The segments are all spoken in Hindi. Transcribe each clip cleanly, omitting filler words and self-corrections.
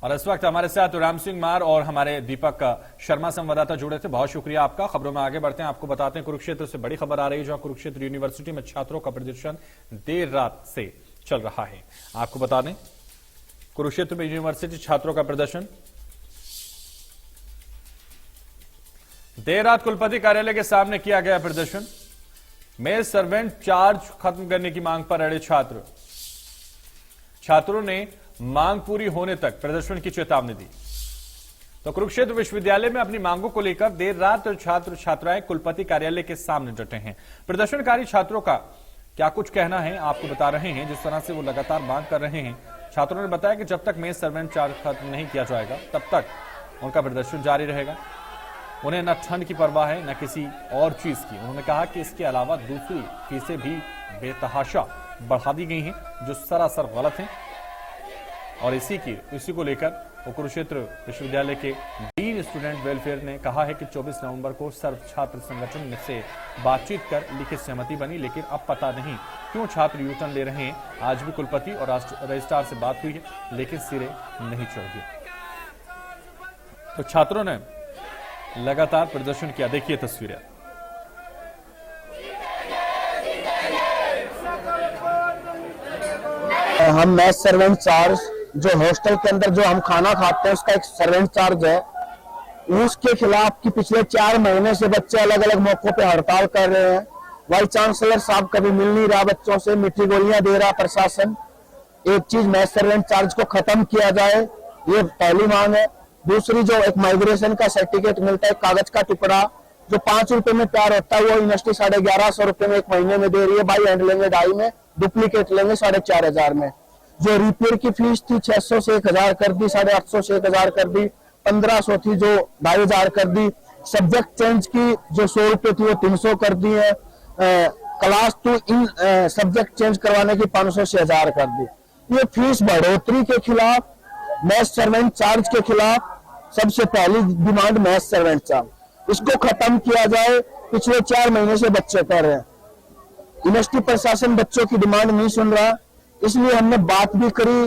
और इस वक्त हमारे साथ राम सिंह मार और हमारे दीपक शर्मा संवाददाता जुड़े थे। बहुत शुक्रिया आपका। खबरों में आगे बढ़ते हैं, आपको बताते हैं कुरुक्षेत्र से बड़ी खबर आ रही है, जहां कुरुक्षेत्र यूनिवर्सिटी में छात्रों का प्रदर्शन देर रात से चल रहा है। आपको बता दें, कुरुक्षेत्र में यूनिवर्सिटी छात्रों का प्रदर्शन देर रात कुलपति कार्यालय के सामने किया गया। प्रदर्शन में सर्वेंट चार्ज खत्म करने की मांग पर अड़े छात्रों ने मांग पूरी होने तक प्रदर्शन की चेतावनी दी। तो कुरुक्षेत्र विश्वविद्यालय में अपनी मांगों को लेकर देर रात छात्र छात्राएं कुलपति कार्यालय के सामने डटे हैं। प्रदर्शनकारी छात्रों का क्या कुछ कहना है आपको बता रहे हैं। जिस तरह से वो लगातार मांग कर रहे हैं, छात्रों ने बताया कि जब तक मेस सर्वेंट चार्ज खत्म नहीं किया जाएगा तब तक उनका प्रदर्शन जारी रहेगा। उन्हें न ठंड की परवाह है न किसी और चीज की। उन्होंने कहा कि इसके अलावा दूसरी फीसें भी बेतहाशा बढ़ा दी गई हैं, जो सरासर गलत हैं। और इसी को लेकर कुरुक्षेत्र विश्वविद्यालय के डीन स्टूडेंट वेलफेयर ने कहा है कि 24 नवंबर को सर्व छात्र संगठन से बातचीत कर लिखित सहमति बनी, लेकिन अब पता नहीं क्यों छात्र यूटर्न ले रहे हैं। आज भी कुलपति और रजिस्ट्रार से बात हुई है, लेकिन सिरे नहीं चढ़ गए। तो छात्रों ने लगातार प्रदर्शन किया। देखिए तस्वीरें। हम मैथ सर्वेंट चार्ज जो हॉस्टल के अंदर जो हम खाना खाते हैं उसका एक सर्वेंट चार्ज है, उसके खिलाफ की पिछले 4 महीने से बच्चे अलग अलग मौकों पे हड़ताल कर रहे हैं। वाइस चांसलर साहब कभी मिल नहीं रहा बच्चों से, मीठी गोलियां दे रहा प्रशासन। एक चीज मैथ सर्वेंट चार्ज को खत्म किया जाए, ये पहली मांग है। दूसरी, जो एक माइग्रेशन का सर्टिफिकेट मिलता है, कागज का टुकड़ा जो 5 रुपए में तैयार होता है, वो यूनिवर्सिटी 1150 रुपए में 1 महीने में दे रही है। बाई हैंड लेंगे 2.5 में, डुप्लीकेट लेंगे 4500 में। जो रिपेयर की फीस थी 600 से 1000 कर दी, 850 से 1000 कर दी, 1500 थी जो 2500 कर दी। सब्जेक्ट चेंज की जो 100 रुपए थी वो 300 कर दी है। क्लास 2 इन सब्जेक्ट चेंज करवाने की 500 से 1000 कर दी। ये फीस बढ़ोतरी के खिलाफ, मैथ सर्वेंट चार्ज के खिलाफ सबसे पहली डिमांड मैथ सर्वेंट चार्ज, इसको खत्म किया जाए। पिछले 4 महीने से बच्चे कर रहे हैं, यूनिवर्सिटी प्रशासन बच्चों की डिमांड नहीं सुन रहा, इसलिए हमने बात भी करी,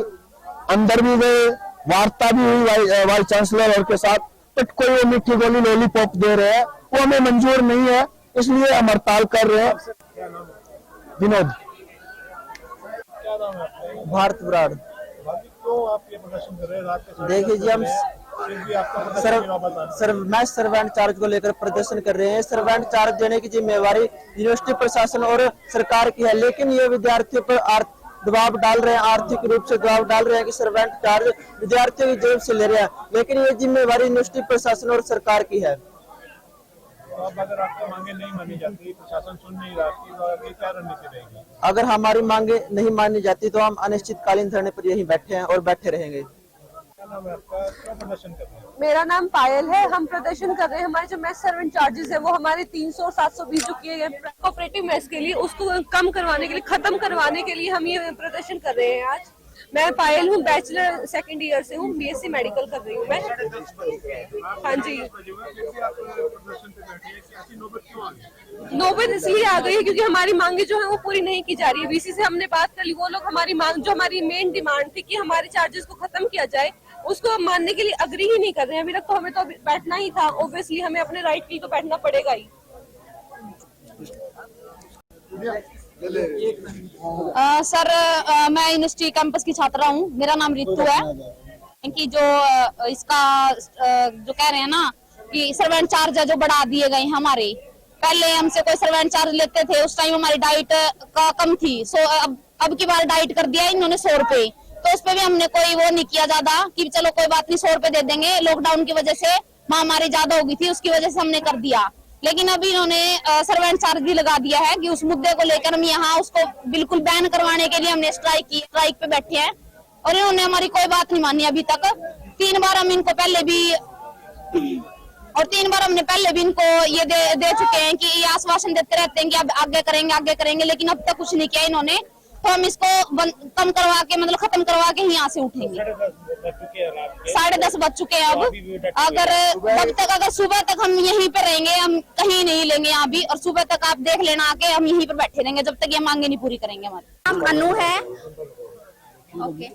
अंदर भी गए, वार्ता भी हुई वाइस चांसलर और के साथ, बट कोई वो मीठी गोली लॉलीपॉप दे रहे हैं, वो हमें मंजूर नहीं है, इसलिए हम हड़ताल कर रहे हैं। विनोद। भारत ब्राड। देखिए जी, हम मैथ सर्वेंट चार्ज को लेकर प्रदर्शन कर रहे हैं। सर्वेंट चार्ज देने की जिम्मेवारी यूनिवर्सिटी प्रशासन और सरकार की है, लेकिन ये विद्यार्थियों पर दबाव डाल रहे हैं, आर्थिक रूप से दबाव डाल रहे हैं कि सर्वेंट चार्ज विद्यार्थियों की जेब से ले रहे हैं, लेकिन ये जिम्मेवारी यूनिवर्सिटी प्रशासन और सरकार की है। अब अगर आपकी मांगे नहीं मानी जाती, प्रशासन सुन नहीं रहा, तो क्या रणनीति रहेगी? अगर हमारी मांगे नहीं मानी जाती तो हम अनिश्चितकालीन धरने पर यहीं बैठे हैं और बैठे रहेंगे। क्या नाम है आपका? क्या प्रदर्शन कर रहे हैं? मेरा नाम पायल है। हम प्रदर्शन कर रहे हैं, हमारे जो मैथ सर्वेंट चार्जेस है वो हमारे 300 और 720 जो किए गए कोऑपरेटिव मैथ्स के लिए, उसको कम करवाने के लिए, खत्म करवाने के लिए हम ये प्रदर्शन कर रहे हैं आज। मैं पायल हूँ, बैचलर 2nd ईयर से हूँ, BSc मेडिकल कर रही हूँ मैं। हाँ जी। नौबत इसलिए आ गई है क्योंकि हमारी मांगे जो है वो पूरी नहीं की जा रही है। BC से हमने बात कर ली, वो लोग हमारी मांग, जो हमारी मेन डिमांड थी कि हमारे चार्जेस को खत्म किया जाए, उसको मानने के लिए अग्री ही नहीं कर रहे हैं अभी तक। तो हमें तो बैठना ही था, ऑब्वियसली हमें अपने राइट के लिए तो बैठना पड़ेगा ही। सर, मैं यूनिवर्सिटी कैंपस की छात्रा हूँ, मेरा नाम रितु है। कि जो इसका जो कह रहे हैं ना कि सर्वेंट चार्ज है जो बढ़ा दिए गए हमारे, पहले हमसे कोई सर्वेंट चार्ज लेते थे, उस टाइम हमारी डाइट का कम थी, अब की बार डाइट कर दिया इन्होंने 100 रुपए, तो उस पे भी हमने कोई वो नहीं किया ज्यादा कि चलो कोई बात नहीं 100 रुपए दे देंगे। लॉकडाउन की वजह से महामारी ज्यादा हो गई थी, उसकी वजह से हमने कर दिया, लेकिन अभी इन्होंने सर्वेंट चार्ज भी लगा दिया है कि उस मुद्दे को लेकर हम यहाँ उसको बिल्कुल बैन करवाने के लिए हमने स्ट्राइक पे बैठे हैं और इन्होंने हमारी कोई बात नहीं मानी अभी तक। 3 बार हम इनको पहले भी इनको ये दे चुके हैं कि ये आश्वासन देते रहते हैं कि अब आगे करेंगे, लेकिन अब तक कुछ नहीं किया इन्होंने। तो हम इसको कम करवा के, मतलब खत्म करवा के यहाँ से उठेंगे। 10:30 बज चुके हैं अब। अगर सुबह तक हम यहीं पे रहेंगे, हम कहीं नहीं लेंगे यहाँ भी, और सुबह तक आप देख लेना आके, हम यहीं पर बैठे रहेंगे जब तक ये मांगे नहीं पूरी करेंगे। हमारी नाम अनु है। ओके।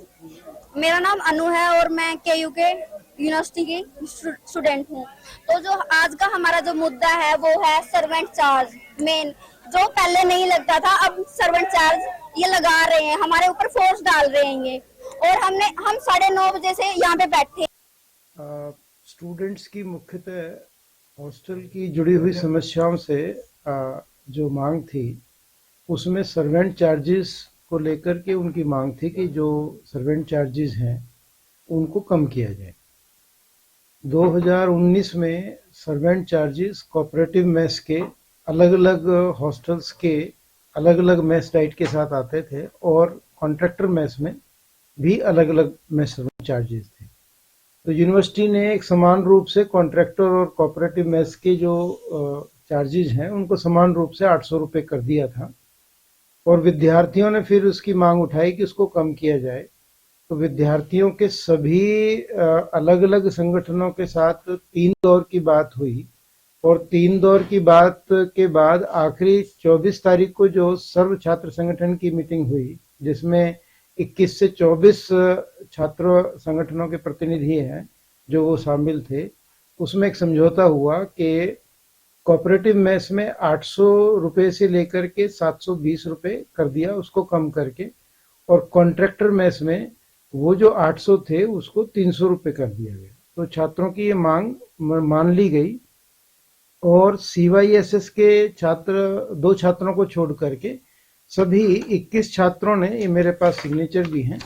मेरा नाम अनु है और मैं केयू के यूनिवर्सिटी की स्टूडेंट हूँ। तो जो आज का हमारा जो मुद्दा है वो है सर्वेंट चार्ज। मेन जो पहले नहीं लगता था, अब सर्वेंट चार्ज ये लगा रहे हैं, हमारे ऊपर फोर्स डाल रहे हैं ये। और हम 9:30 बजे से यहाँ पे बैठे। स्टूडेंट्स की मुख्यतः हॉस्टल की जुड़ी हुई समस्याओं से जो मांग थी उसमें सर्वेंट चार्जेस को लेकर के उनकी मांग थी कि जो सर्वेंट चार्जेस हैं उनको कम किया जाए। 2019 में सर्वेंट चार्जेस कोऑपरेटिव मेस के अलग अलग हॉस्टल्स के अलग अलग मेस डाइट के साथ आते थे और कॉन्ट्रैक्टर मेस में भी अलग अलग मेस सर्वेंट चार्जेस थे। तो यूनिवर्सिटी ने एक समान रूप से कॉन्ट्रैक्टर और कोऑपरेटिव मेस के जो चार्जेस हैं उनको समान रूप से 800 रुपये कर दिया था और विद्यार्थियों ने फिर उसकी मांग उठाई कि उसको कम किया जाए। तो विद्यार्थियों के सभी अलग अलग संगठनों के साथ 3 दौर की बात हुई और 3 दौर की बात के बाद आखिरी 24 तारीख को जो सर्व छात्र संगठन की मीटिंग हुई जिसमें 21 से 24 छात्र संगठनों के प्रतिनिधि हैं जो वो शामिल थे, उसमें एक समझौता हुआ कि कोऑपरेटिव मेस में 800 रुपये से लेकर के 720 रुपये कर दिया उसको कम करके, और कॉन्ट्रैक्टर मेस में वो जो 800 थे उसको 300 रुपये कर दिया गया। तो छात्रों की ये मांग मान ली गई और CYSS के छात्र 2 छात्रों को छोड़ करके सभी 21 छात्रों ने, ये मेरे पास सिग्नेचर भी हैं,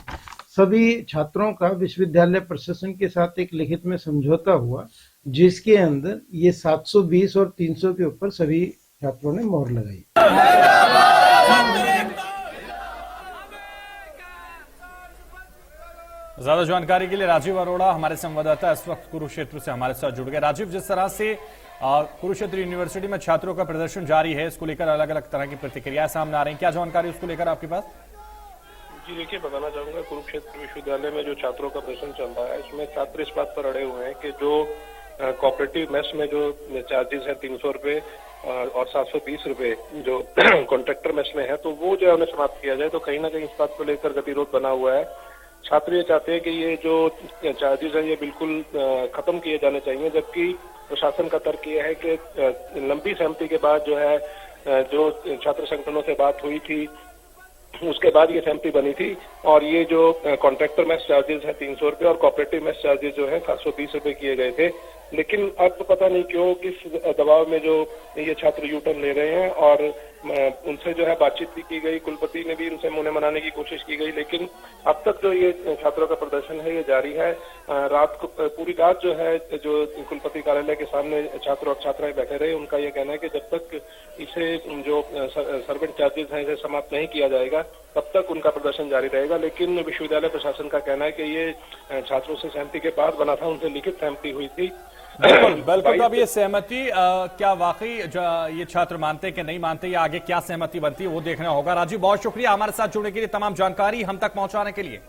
सभी छात्रों का विश्वविद्यालय प्रशासन के साथ एक लिखित में समझौता हुआ जिसके अंदर ये 720 और 300 के ऊपर सभी छात्रों ने मोहर लगाई। ज्यादा जानकारी के लिए राजीव अरोड़ा हमारे संवाददाता इस वक्त कुरुक्षेत्र से हमारे साथ जुड़ गए। राजीव, जिस तरह से कुरुक्षेत्र यूनिवर्सिटी में छात्रों का प्रदर्शन जारी है, इसको लेकर अलग अलग तरह की प्रतिक्रियाएं सामने आ रही हैं, क्या जानकारी उसको लेकर आपके पास? जी देखिए, बताना चाहूंगा कोरुक्षेत्र विश्वविद्यालय में जो छात्रों का प्रदर्शन चल रहा है इसमें छात्र इस बात पर अड़े हुए हैं कि जो कोऑपरेटिव मेस में जो चार्जेस है 300 रुपये और 720 रुपये जो कॉन्ट्रैक्टर मेस में है, तो वो जो है उन्हें समाप्त किया जाए। तो कहीं ना कहीं इस बात को लेकर गतिरोध बना हुआ है। छात्र ये चाहते हैं कि ये जो चार्जेस है ये बिल्कुल खत्म किए जाने चाहिए, जबकि प्रशासन का तर्क ये है कि लंबी सहमति के बाद जो है जो छात्र संगठनों से बात हुई थी उसके बाद ये सहमति बनी थी और ये जो कॉन्ट्रैक्टर मेस चार्जेस है 300 रुपये और कोऑपरेटिव मेस चार्जेस जो है 720 रुपये किए गए थे। लेकिन अब पता नहीं क्यों किस दबाव में जो ये छात्र यू टर्न ले रहे हैं और उनसे जो है बातचीत भी की गई, कुलपति ने भी उनसे मुंह मनाने की कोशिश की गई, लेकिन अब तक जो ये छात्रों का प्रदर्शन है ये जारी है। रात को पूरी रात जो है जो कुलपति कार्यालय के सामने छात्र और छात्राएं बैठे रहे। उनका ये कहना है कि जब तक इसे जो सर्वेंट चार्जेस है इसे समाप्त नहीं किया जाएगा तब तक उनका प्रदर्शन जारी रहेगा। लेकिन विश्वविद्यालय प्रशासन का कहना है कि ये छात्रों से सहमति के बाद बना था, उनसे लिखित सहमति हुई थी। बिल्कुल। अब ये सहमति क्या वाकई ये छात्र मानते कि नहीं मानते, या आगे क्या सहमति बनती है वो देखना होगा। राजीव, बहुत शुक्रिया हमारे साथ जुड़ने के लिए, तमाम जानकारी हम तक पहुंचाने के लिए।